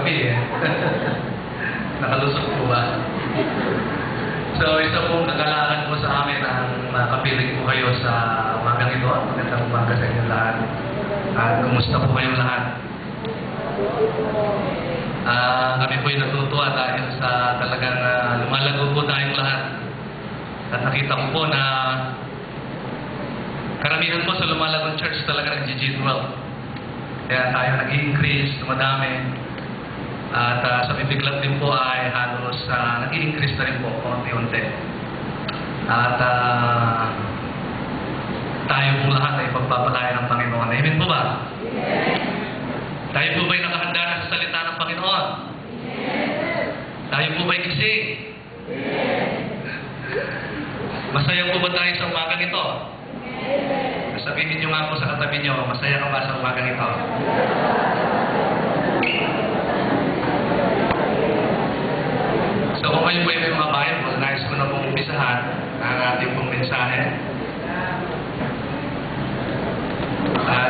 kagabi eh. Nakalusot po ba? So, isa pong kagalakan po sa amin ang makapiling po kayo sa umagang ito. Magandang umaga sa inyo lahat. At kumusta po kayong lahat? Kami po ay natutuwa dahil sa talagang lumalago po tayong lahat. At nakita ko po na karamihan po sa lumalagong church talaga nag-G12. Kaya tayo nag-increase, dumadami. At sa bibiglat din po ay halos nag-i-increase na rin po konti-unti. At tayo po lahat ay pagpapalaya ng Panginoon. Amen po ba? Yes. Tayo po ba'y nakahanda na sa salita ng Panginoon? Yes. Tayo po ba'y gising? Yes. Masaya po ba tayo sa umagang ito? Yes. Sabihin niyo nga po sa katabi niyo, masaya ka ba sa umagang ito? So kung kayo po ay may mga Bible, nais ko na pong umpisahan ang ating pong mensahe.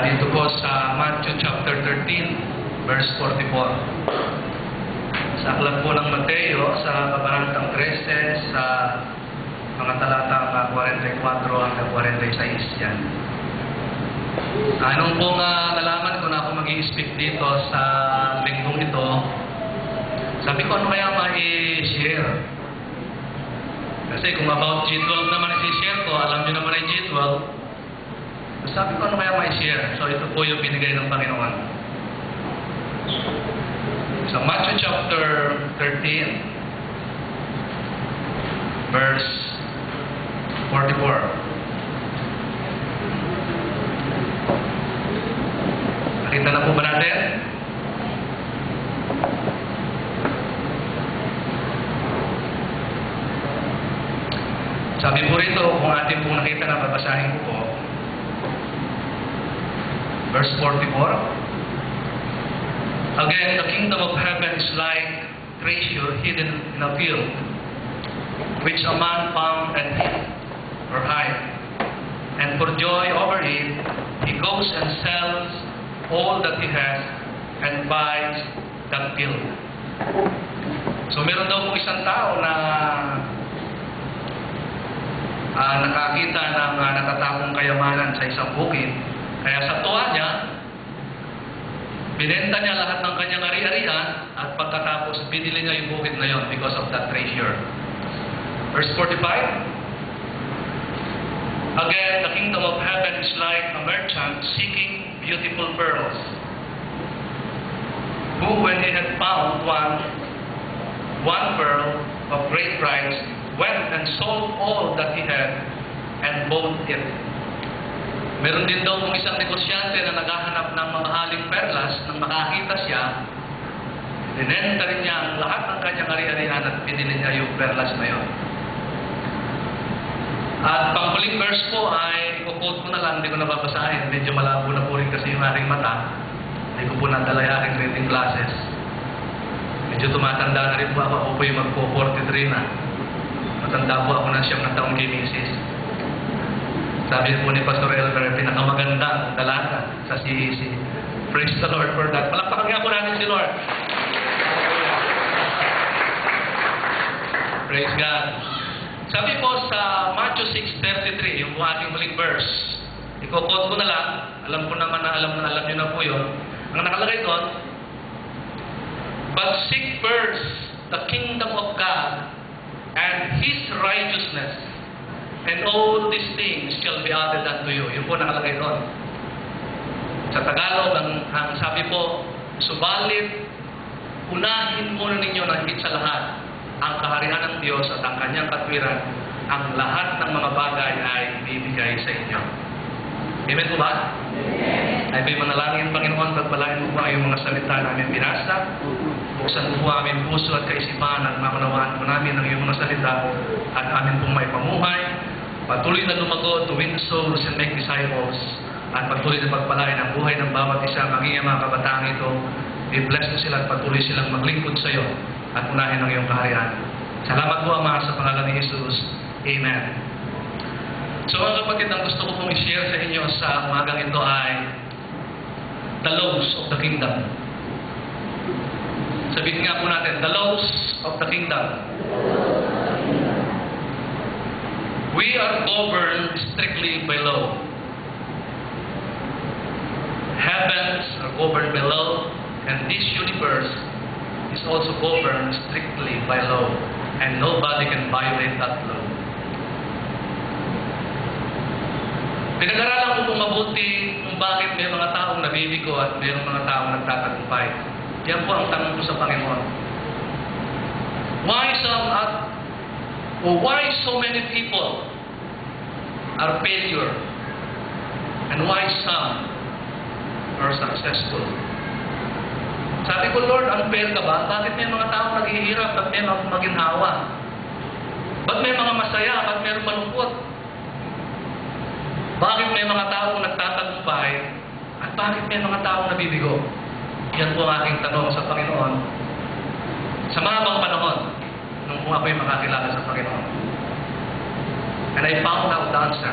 Dito po sa Matthew chapter 13, verse 44. Sa aklat po ng Mateo, sa kabanatang 13, sa mga talatang 44 hanggang 46 yan. Anong pong nalaman ko na ako mag-i-speak dito sa linggong ito, sabi ko ano kaya ma-i-share? Kasi kung about G12 naman i-share ko, alam nyo naman ay G12. Sabi ko ano kaya ma-i-share? So ito po yung binigay ng Panginoon. So Matthew chapter 13, verse 44. Nakita na po ba natin? Sabi po rito, kung atin pong nakita na babasahin ko po, verse 44. Again, the kingdom of heaven is like treasure hidden in a field, which a man found and hid or hide. And for joy over it, he goes and sells all that he has and buys that field. So meron daw po isang tao na nakakita ng natatapong kayamanan sa isang bukid. Kaya sa tuwa niya, binenta niya lahat ng kanyang ari-arian at pagkatapos binili niya yung bukid na yon because of that treasure. Verse 45. Again, the kingdom of heaven is like a merchant seeking beautiful pearls, who when he had found one pearl of great price, went and sold all that he had and bought it. Meron din daw kung isang negosyante na naghahanap ng mamahaling perlas. Nang makakita siya, dinenta rin niya ang lahat ng kanyang ari-arian at pinili niya yung perlas na yun. At panghuling verse po ay i-quote ko na lang, hindi ko nababasahin. Medyo malabo na po rin kasi yung aking mata. Hindi ko po nadala yung aking reading classes. Medyo tumatanda na rin po ako. Ako po yung magpo-43 na. Matanda po ako ng 9 taong kay Mrs. Sabi po ni Pastor Elmer, pinakamagandang dalaga sa CEC. Praise the Lord for that. Palakpakan nga po natin si Lord. Praise God. Sabi po sa Matthew 6:33, yung ating muling verse, i-quote ko na lang, alam ko naman na alam nyo na po yun. Ang nakalagay doon, but seek first the kingdom of God and His righteousness, and all these things shall be added unto you. Yun po nakalagay doon. Sa Tagalog, ang sabi po, subalit, unahin muna ninyo na higit sa lahat ang kaharian ng Diyos at ang kanyang katwiran, ang lahat ng mga bagay ay ibibigay sa inyo. Amen po ba? Yes. Ay ba'y manalangin, Panginoon, pagpalain mo po ang iyong mga salita namin binasa. Buksan mo po aming puso at kaisipan at makunawaan po namin ang iyong mga salita at amin pong may pamuhay. Patuloy na lumago to win souls and make disciples. At patuloy na pagpalain ang buhay ng bawat isa, maging ang mga kabataan ito. I-bless mo sila at patuloy silang maglingkod sa iyo at unahin ang iyong kaharian. Salamat po, Ama, sa pangalan ni Jesus. Amen. So mga kapatid, ang gusto ko pong i-share sa inyo sa umagang ito ay the laws of the kingdom. Sabihin nga po natin, the laws of the kingdom. We are governed strictly by law. Heavens are governed by law, and this universe is also governed strictly by law, and nobody can violate that law. Pinag-aralan ko kung mabuti kung bakit may mga taong nabibigo at may mga taong nagtatagumpay. Yan po ang tanong ko sa Panginoon. Why so many people are failure? And why some are successful? Sabi ko, Lord, unfair ka ba? Bakit may mga taong naghihirap at may mga maginhawa? Ba't may mga masaya at may malungkot? Bakit may mga taong nagtatagumpay at bakit may mga taong nabibigo? Yan po ang aking tanong sa Panginoon sa mahabang panahon nung kung ako'y makakilala sa Panginoon. And I found out the answer.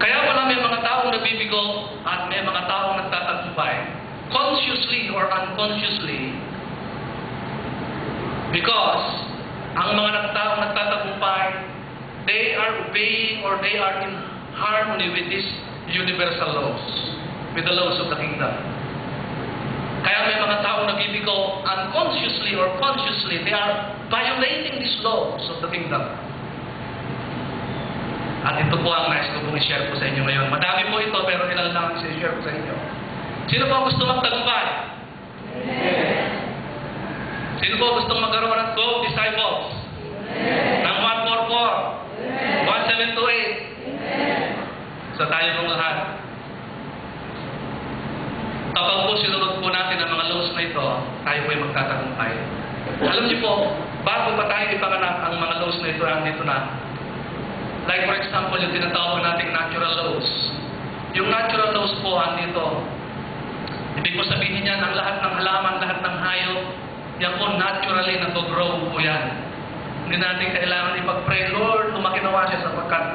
Kaya pala may mga taong nabibigo at may mga taong nagtatagumpay, consciously or unconsciously, because ang mga taong nagtatagumpay, they are obeying or they are in harmony with these universal laws, with the laws of the kingdom. Kaya may mga taong nabibigo, unconsciously or consciously, they are violating these laws of the kingdom. At ito po ang nais ko pong i-share po sa inyo ngayon. Madami po ito, pero ilan lang ang i-share po sa inyo. Sino po gusto magtagumpay? Amen. Sino po gusto magkaroon ng 12 disciples? Amen. Ng 144? Amen. 1728? Amen. So tayo pong lahat. Kapag po sinunod po natin ang mga laws na ito, tayo po ay magtatagumpay. Alam niyo po, bago pa tayo ipanganak ang mga laws na ito, andito na. Like for example, yung tinatawag nating natural laws. Yung natural laws po, andito. Ibig po sabihin niyan, ang lahat ng halaman, lahat ng hayop, yan po naturally nag-grow po yan. Hindi natin kailangan ipag-pray, Lord, lumaki nawa siya sapagkat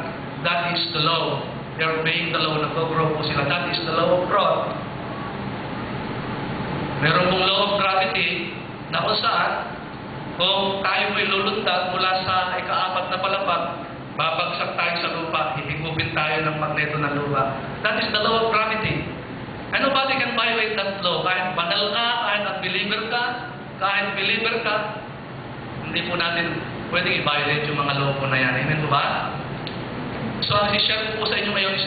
that is the law. They are obeying the law, nag-grow po sila. That is the law of God. Meron pong law of gravity na kung saan, kung tayo po'y lulundag mula sa ika-4 na palapag, babagsak tayo sa lupa, hihigupin tayo ng magneto ng lupa. That is the law of gravity. And nobody can violate that law. Kahit banal ka, kahit unbeliever ka, kahit believer ka, hindi po natin pwedeng i-violate yung mga law po na yan. Amen po ba? So, ang i-share po sa inyo ngayon is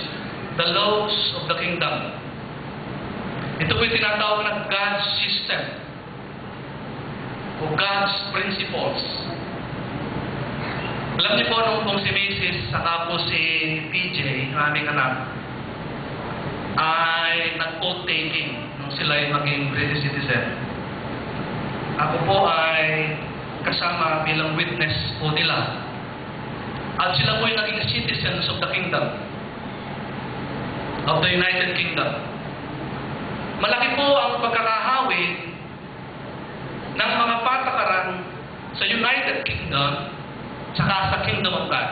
the laws of the kingdom. Ito po yung tinatawag na God's system o God's principles. Alam niyo po nung pong si Mrs. saka po si PJ, ang aming anak, ay nag-oath taking nung sila ay maging British citizen. Ako po ay kasama bilang witness po nila. At sila po ay naging citizens of the kingdom, of the United Kingdom. Malaki po ang pagkakahawig ng mga patakaran sa United Kingdom saka sa Kingdom of God.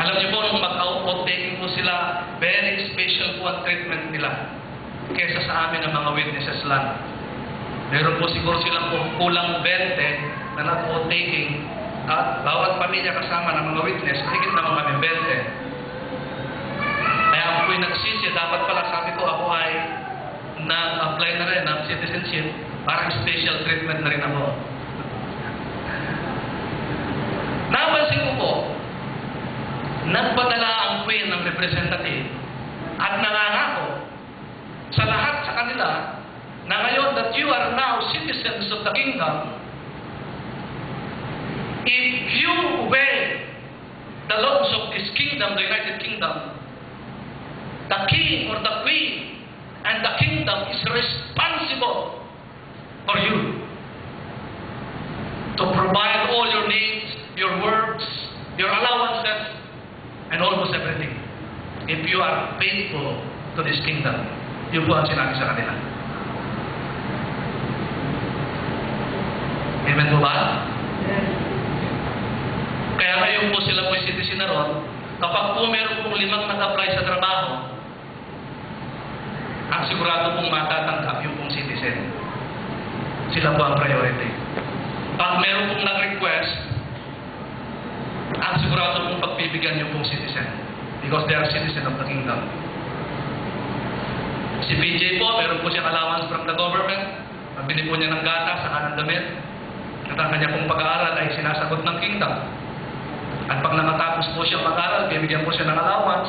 Alam niyo po, nung mag-out taking po sila, very special po ang treatment nila kesa sa amin ng mga witnesses lang. Meron po siguro silang kulang 20 na nag-out taking at bawat pamilya kasama ng mga witness, higit naman kami 20. Kaya ako po'y nagsisi, dapat pala sabi ko ako ay nag-apply na rin ng citizenship, parang special treatment na rin ako. Napansin ko po, nagpadala ang Queen ng representative at nangangako sa lahat sa kanila na ngayon that you are now citizens of the kingdom, if you obey the laws of this kingdom, the United Kingdom, the king or the queen and the kingdom is responsible for you to provide all your needs, your works, your allowances, and almost everything. If you are faithful to this kingdom, yun po ang sinabi sa kanila. Amen po ba? Kaya ngayon po sila po citizen na ron, kapag po meron pong 5 nag-apply sa trabaho, sigurado pong matatanggap yung pong citizen. Sila po ang priority. Pag meron pong nag-request, ang sigurado pong pagbibigyan yung pong citizen. Because they are citizen of the kingdom. Si PJ po, meron po siyang allowance from the government. Pabili po niya ng gata sa kanang damit. At ang kanya pong pag-aaral ay sinasagot ng kingdom. At pag namatapos po siya mag-aaral, bibigyan po siya ng allowance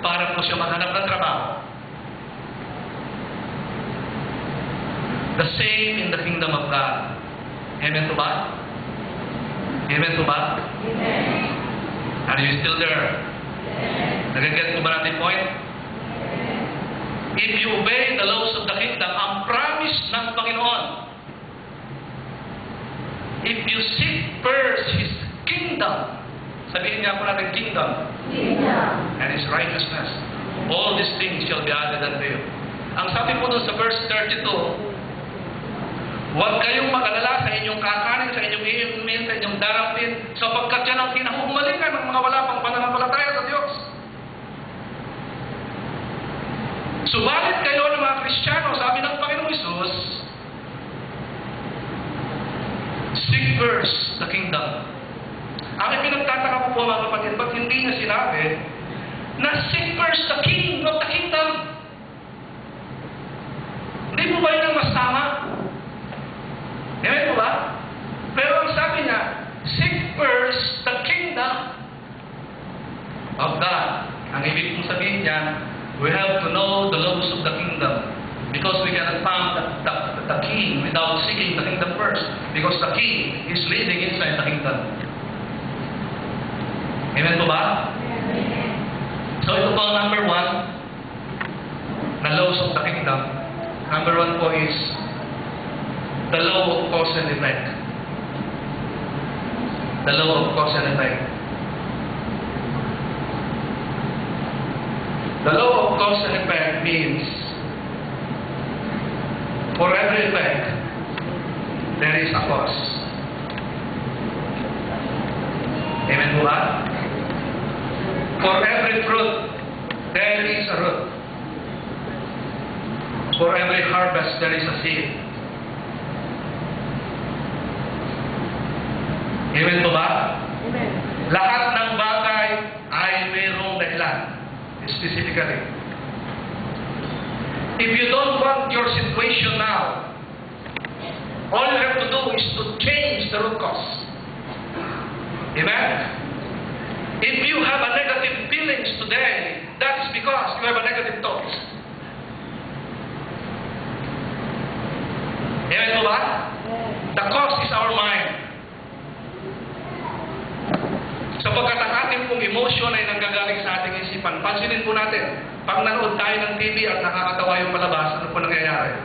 para po siya maghanap ng trabaho. The same in the kingdom of God. Amen to ba? Amen to ba? Amen. Are you still there? Nagagget ko ba natin point? If you obey the laws of the kingdom, ang promise ng Panginoon, if you seek first His kingdom, sabihin niya po natin kingdom, and His righteousness, all these things shall be added unto you. Ang sabi po doon sa verse 32, huwag kayong mag-alala sa inyong kakanin, sa inyong iinumin, sa inyong darapin, sapagkat yan ang kinahumalingan ng mga wala pang pananampalataya sa Diyos. Subalit kayo ng mga Kristiyano, sabi ng Panginoong Hesus, seek first the kingdom. Ang pinagtataka ko po mga kapatid, ba't hindi niya sinabi na seek first the king of the kingdom? Hindi po ba yun ang mas tama? Amen po ba? Pero ang sabi niya, seek first the kingdom of God. Ang ibig kong sabihin niya, we have to know the laws of the kingdom because we cannot find the king without seeking the kingdom first because the king is living inside the kingdom. Amen po ba? Amen. So ito po ang number 1 na laws of the kingdom. Number 1 po is the law of cause and effect. The law of cause and effect. The law of cause and effect means for every effect, there is a cause. Amen po ba? For every fruit, there is a root. For every harvest, there is a seed. Amen po ba? Amen. Lahat ng bagay ay mayroong dahilan. Specifically. If you don't want your situation now, all you have to do is to change the root cause. Amen? If you have a negative feelings today, that is because you have a negative thoughts. Amen po ba? The cause is our mind. Sapagkat ang ating pong emotion ay nanggagaling sa ating isipan. Pansinin po natin, pag nanood tayo ng TV at nakakatawa yung palabas, ano po nangyayari?